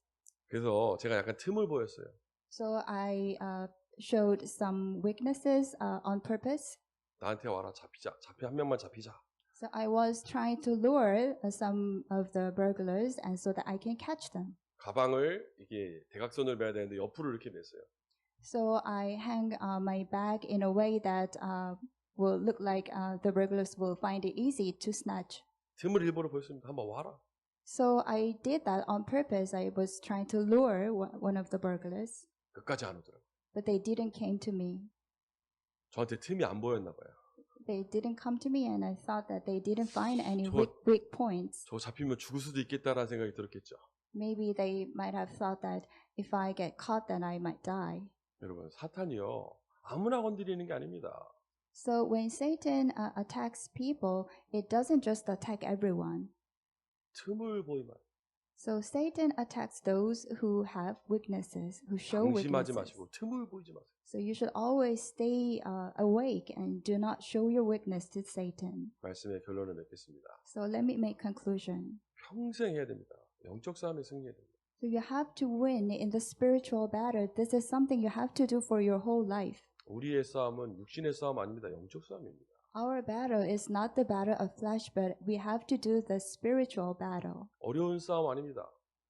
Speaker 1: 그래서 제가 약간 틈을 보였어요.
Speaker 2: So I showed some weaknesses on purpose.
Speaker 1: 나한테 와라, 잡히자. 한 명만 잡히자.
Speaker 2: So I was trying to lure some of the burglars and so that I can catch them.
Speaker 1: 가방을 이게 대각선을 매야 되는데 옆으로 이렇게 맸어요.
Speaker 2: So I hang my bag in a way that will look like the burglars will find it easy to snatch.
Speaker 1: 틈을 일부러 보였습니다. 한번 와라.
Speaker 2: So I did that on purpose. I was trying to lure one of the burglars,
Speaker 1: 끝까지 안 오더라고요.
Speaker 2: but they didn't came to me.
Speaker 1: 저한테 틈이 안 보였나 봐요.
Speaker 2: They didn't come to me, and I thought that they didn't find any
Speaker 1: 저-
Speaker 2: weak points.
Speaker 1: 저 잡히면 죽을 수도 있겠다라는 생각이 들었겠죠.
Speaker 2: Maybe they might have thought that if I get caught, then I might die.
Speaker 1: 여러분, 사탄이요. 아무나 건드리는 게 아닙니다.
Speaker 2: So when Satan attacks people, it doesn't just attack everyone.
Speaker 1: 틈을 보이면
Speaker 2: So Satan attacks those who have weaknesses, who show
Speaker 1: 방심하지
Speaker 2: weaknesses.
Speaker 1: 마시고 틈을 보이지 마세요.
Speaker 2: So you should always stay awake and do not show your weakness to Satan.
Speaker 1: 말씀의 결론을 맺겠습니다.
Speaker 2: So let me make conclusion.
Speaker 1: 평생 해야 됩니다. 영적 싸움에 승리해야 됩니다.
Speaker 2: So you have to win in the spiritual battle. This is something you have to do for your whole life.
Speaker 1: 우리의 싸움은 육신의 싸움 아닙니다. 영적 싸움입니다.
Speaker 2: Our battle is not the battle of flesh, but we have to do the spiritual battle.
Speaker 1: 어려운 싸움 아닙니다.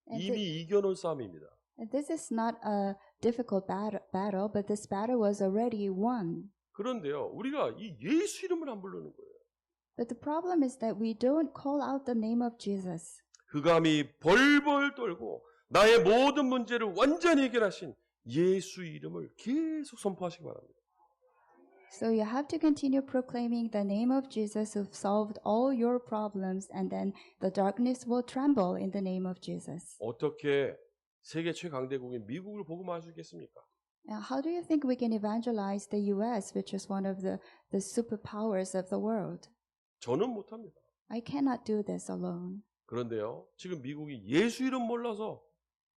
Speaker 2: And
Speaker 1: 이미 이겨놓은 싸움입니다.
Speaker 2: this is not a difficult battle, but this battle was already won.
Speaker 1: 그런데요, 우리가 이 예수 이름을 안 부르는 거예요.
Speaker 2: But the problem is that we don't call out the name of Jesus.
Speaker 1: 흑암이 벌벌 떨고 나의 모든 문제를 완전히 해결하신 예수 이름을 계속 선포하시기 바랍니다.
Speaker 2: So you have to continue proclaiming the name of Jesus who solved all your problems, and then the darkness will tremble in the name of Jesus.
Speaker 1: 어떻게 세계 최강대국인 미국을 복음화할 수 있겠습니까?
Speaker 2: Now, how do you think we can evangelize the U.S., which is one of the superpowers of the world?
Speaker 1: 저는 못합니다.
Speaker 2: I cannot do this alone.
Speaker 1: 그런데요, 지금 미국이 예수 이름 몰라서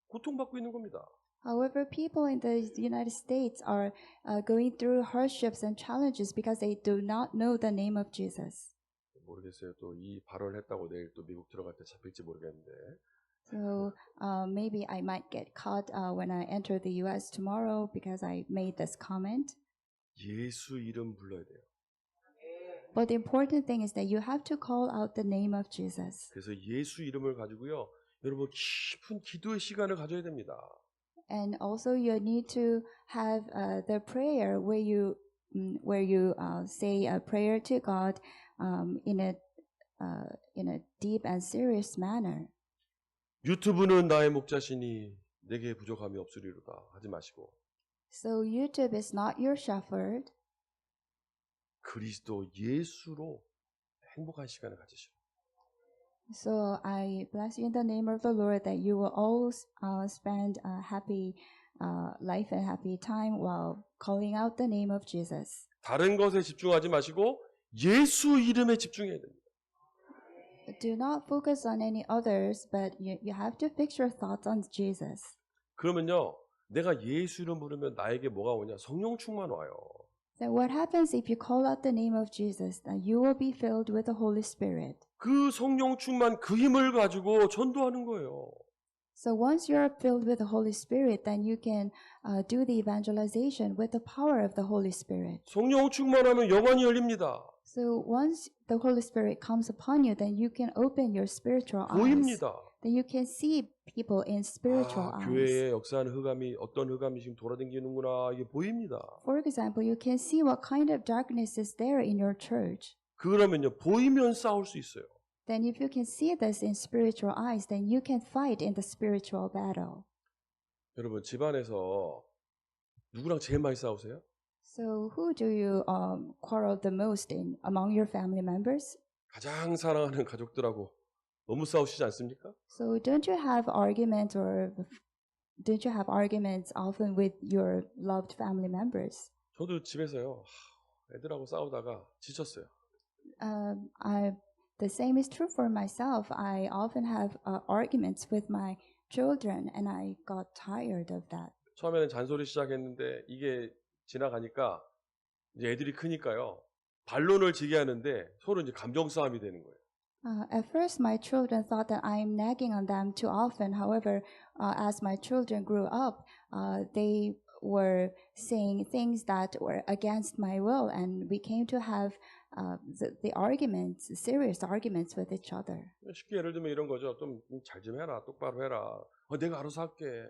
Speaker 1: 고통받고 있는 겁니다.
Speaker 2: However, people in the United States are going through hardships and challenges because they do not know the name of Jesus.
Speaker 1: 모르겠어요. 또 이 발언을 했다고 내일 또 미국 들어갈 때 잡힐지 모르겠는데
Speaker 2: So maybe I might get caught when I enter the U.S. tomorrow because I made this comment.
Speaker 1: 예수 이름 불러야 돼요.
Speaker 2: But the important thing is that you have to call out the name of Jesus.
Speaker 1: 그래서 예수 이름을 가지고요, 여러분 깊은 기도의 시간을 가져야 됩니다.
Speaker 2: And also you need to have the prayer where you say a prayer to God in a deep and serious manner.
Speaker 1: 유튜브는 나의 목자시니 내게 부족함이 없으리로다 하지 마시고
Speaker 2: So YouTube is not your shepherd.
Speaker 1: 그리스도 예수로 행복한 시간을 가지시오.
Speaker 2: So I bless you in the name of the Lord that you will always spend a happy life and happy time while calling out the name of Jesus.
Speaker 1: 다른 것에 집중하지 마시고 예수 이름에 집중해야 됩니다.
Speaker 2: Do not focus on any others, but you have to fix your thoughts on Jesus.
Speaker 1: 그러면요, 내가 예수 이름 부르면 나에게 뭐가 오냐? 성령 충만 와요.
Speaker 2: So what happens if you call out the name of Jesus? That you will be filled with the Holy Spirit.
Speaker 1: 그 성령 충만 그 힘을 가지고 전도하는 거예요.
Speaker 2: So once you're filled with the Holy Spirit, then you can do the evangelization with the power of the Holy Spirit.
Speaker 1: 성령 충만하면 영안이 열립니다.
Speaker 2: So once the Holy Spirit comes upon you, then you can open your spiritual eyes.
Speaker 1: 보입니다.
Speaker 2: Then you can see people in spiritual eyes.
Speaker 1: 교회에 역사하는 흑암이 어떤 흑암이 지금 돌아다니는구나 이게 보입니다.
Speaker 2: For example, you can see what kind of darkness is there in your church.
Speaker 1: 그러면요, 보이면 싸울 수 있어요.
Speaker 2: Then if you can see this in spiritual eyes, then you can fight in the spiritual battle.
Speaker 1: 여러분 집안에서 누구랑 제일 많이 싸우세요?
Speaker 2: So who do you quarrel the most in among your family members?
Speaker 1: 가장 사랑하는 가족들하고 너무 싸우시지 않습니까?
Speaker 2: So don't you have arguments often with your loved family members?
Speaker 1: 저도 집에서요, 애들하고 싸우다가 지쳤어요.
Speaker 2: The same is true for myself. I often have arguments with my children, and I got tired of that.
Speaker 1: 처음에는 잔소리 시작했는데 이게 지나가니까 이제 애들이 크니까요. 반론을 지게 하는데 서로 이제 감정 싸움이 되는 거예요.
Speaker 2: At first, my children thought that I'm nagging on them too often. However, as my children grew up, they were saying things that were against my will, and we came to have the arguments, serious arguments with each other.
Speaker 1: 쉽게 예를 들면 이런 거죠. 좀 잘 좀 해라. 똑바로 해라. 내가 알아서 할게.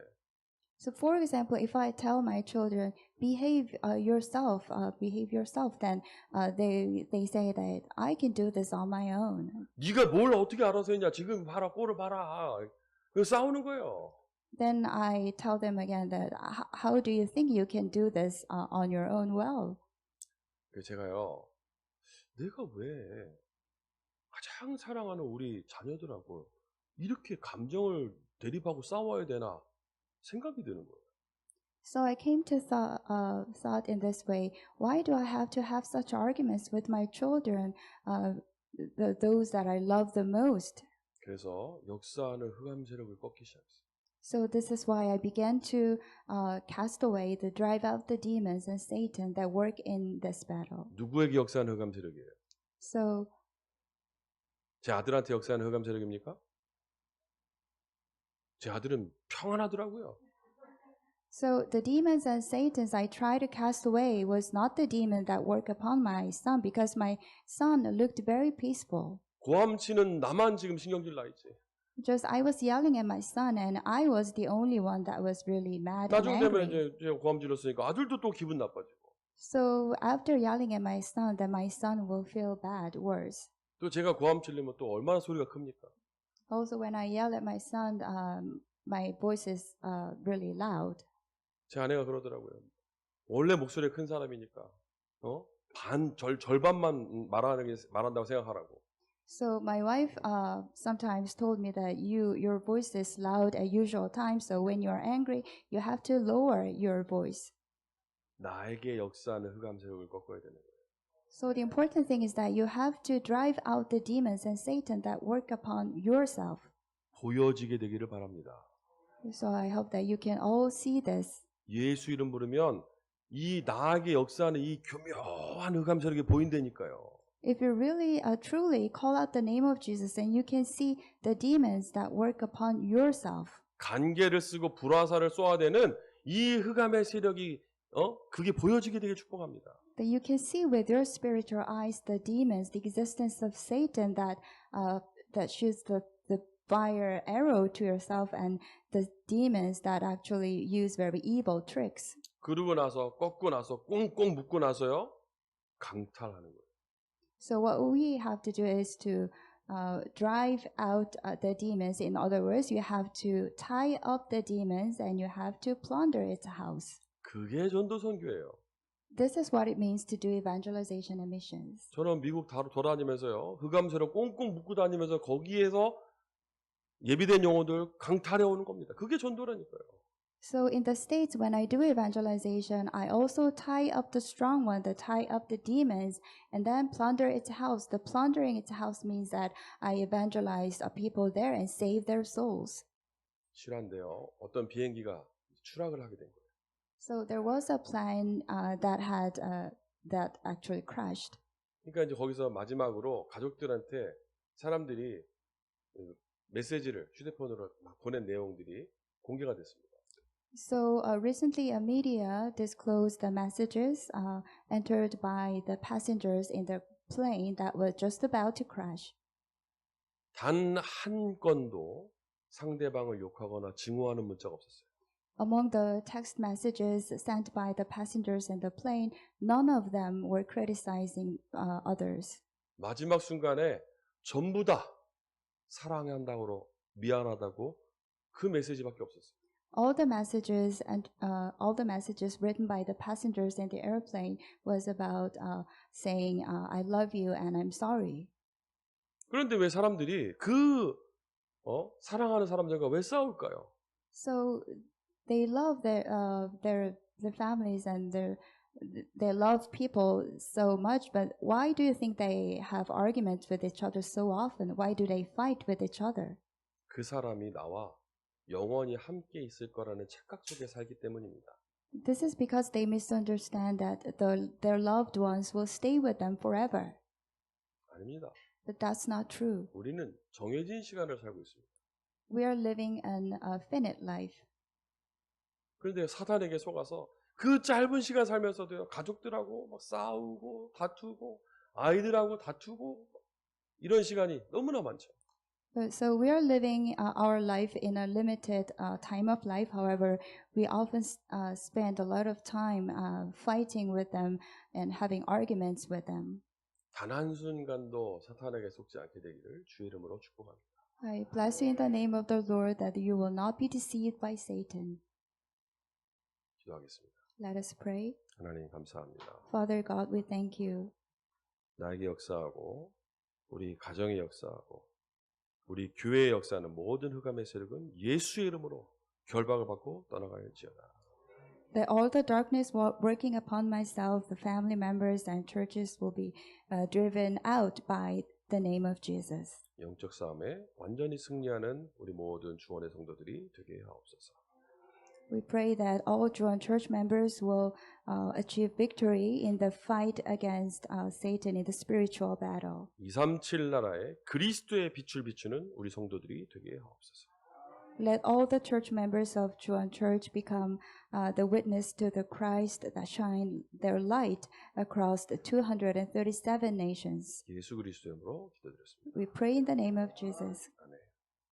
Speaker 2: So, for example, if I tell my children, behave yourself, then they say that I can do this on my own.
Speaker 1: 네가 뭘 어떻게 알아서 했냐. 지금 봐라. 꼴을 봐라. 그 싸우는 거예요.
Speaker 2: Then I tell them again that how do you think you can do this on your own well?
Speaker 1: 그래서 제가요. 내가 왜 가장 사랑하는 우리 자녀들하고 이렇게 감정을 대립하고 싸워야 되나 생각이 드는 거예요.
Speaker 2: So I came to thought in this way: why do I have to have such arguments with my children, those that I love the most?
Speaker 1: 그래서 역사하는 흑암 세력을 꺾기 시작했어요.
Speaker 2: So this is why I began to cast away, to drive out the demons and Satan that work in this battle.
Speaker 1: 누구에게 역사하는 흑암 세력이에요?
Speaker 2: So
Speaker 1: 제 아들한테 역사하는 흑암 세력입니까? 제 아들은 평안하더라고요.
Speaker 2: So the demons and Satans I try to cast away was not the demon that work upon my son, because my son looked very peaceful.
Speaker 1: 고함치는 나만 지금 신경질 나 있지.
Speaker 2: Just I was yelling at my son, and I was the only one that was really mad and
Speaker 1: 나중 되면
Speaker 2: angry.
Speaker 1: 이제 고함 질렀으니까 아들도 또 기분 나빠지고.
Speaker 2: So after yelling at my son, then my son will feel bad, worse.
Speaker 1: 또 제가 고함 치려면 또 얼마나 소리가 큽니까?
Speaker 2: Also, when I yell at my son, my voice is really loud.
Speaker 1: 제 아내가 그러더라고요. 원래 목소리가 큰 사람이니까 절반만 말한다고 생각하라고.
Speaker 2: So my wife sometimes told me that your voice is loud at usual times. So when you're angry, you have to lower your voice.
Speaker 1: 나에게 역사하는 흑암 세력을 꺾어야 되는 거예요.
Speaker 2: So the important thing is that you have to drive out the demons and Satan that work upon yourself.
Speaker 1: 보여지게 되기를 바랍니다.
Speaker 2: So I hope that you can all see this.
Speaker 1: 예수 이름 부르면 이 나에게 역사하는 이 교묘한 흑암 세력이 보인다니까요.
Speaker 2: If you really truly call out the name of Jesus, then you can see the demons that work upon yourself.
Speaker 1: 간계를 쓰고 불화살을 쏘아대는 이 흑암의 세력이 그게 보여지게 되게 축복합니다.
Speaker 2: That you can see with your spiritual eyes the demons, the existence of Satan that shoots the fire arrow to yourself, and the demons that actually use very evil tricks.
Speaker 1: 그러고 나서 꺾고 나서 꽁꽁 묶고 나서요 강탈하는 거예요.
Speaker 2: So what we have to do is to drive out the demons. In other words, you have to tie up the demons and you have to plunder its house.
Speaker 1: 그게 전도 선교예요.
Speaker 2: This is what it means to do evangelization and missions.
Speaker 1: 저는 미국 돌아다니면서요 흑암 세력 꽁꽁 묶고 다니면서 거기에서 예비된 영혼들 강탈해 오는 겁니다. 그게 전도라니까요.
Speaker 2: So in the States, when I do evangelization, I also tie up the strong one, tie up the demons, and then plunder its house. The plundering its house means that I evangelize people there and save their souls.
Speaker 1: 실한데요. 어떤 비행기가 추락을 하게 된 거예요.
Speaker 2: So there was a plane that actually crashed.
Speaker 1: 그러니까 이제 거기서 마지막으로 가족들한테 사람들이 메시지를 휴대폰으로 막 보낸 내용들이 공개가 됐습니다.
Speaker 2: So recently, a media disclosed the messages entered by the passengers in the plane that was just about to crash.
Speaker 1: 단 한 건도 상대방을 욕하거나 증오하는 문자가 없었어요.
Speaker 2: Among the text messages sent by the passengers in the plane, none of them were criticizing others.
Speaker 1: 마지막 순간에 전부 다 사랑한다고 미안하다고 그 메시지밖에 없었어요.
Speaker 2: All the messages written by the passengers in the airplane was about saying I love you and I'm sorry.
Speaker 1: 그런데 왜 사람들이 사랑하는 사람들과 왜 싸울까요?
Speaker 2: So they love their families and they love people so much, but why do you think they have arguments with each other so often? Why do they fight with each other?
Speaker 1: 그 사람이 나와 영원히 함께 있을 거라는 착각 속에 살기 때문입니다.
Speaker 2: This is because they misunderstand that their loved ones will stay with them forever.
Speaker 1: 아닙니다.
Speaker 2: But that's not true.
Speaker 1: 우리는 정해진 시간을 살고 있습니다.
Speaker 2: We are living an finite life.
Speaker 1: 그런데 사탄에게 속아서 그 짧은 시간 살면서도요, 가족들하고 막 싸우고 다투고 아이들하고 다투고 이런 시간이 너무나 많죠.
Speaker 2: So we are living our life in a limited time of life. However, we often spend a lot of time fighting with them and having arguments with them.
Speaker 1: 단 한순간도 사탄에게 속지 않게 되기를 주의 이름으로 축복합니다.
Speaker 2: I bless you in the name of the Lord that you will not be deceived by Satan.
Speaker 1: 기도하겠습니다.
Speaker 2: Let us pray.
Speaker 1: 하나님 감사합니다.
Speaker 2: Father God, we thank you.
Speaker 1: 나에게 역사하고 우리 가정의 역사하고 우리 교회의 역사하는 모든 흑암의 세력은 예수의 이름으로 결박을 받고 떠나갈지어다.
Speaker 2: That all the darkness working upon myself, the family members and churches will be driven out by the name of Jesus.
Speaker 1: 영적 싸움에 완전히 승리하는 우리 모든 주원의 성도들이 되게 하옵소서.
Speaker 2: We pray that all Juan Church members will achieve victory in the fight against Satan in the spiritual battle.
Speaker 1: 237 나라에 그리스도의 빛을 비추는 우리 성도들이 되게 하옵소서.
Speaker 2: Let all the church members of Juan Church become the witness to the Christ that shine their light across the 237 nations.
Speaker 1: 예수 그리스도의 이름으로 기도드렸습니다.
Speaker 2: We pray in the name of Jesus.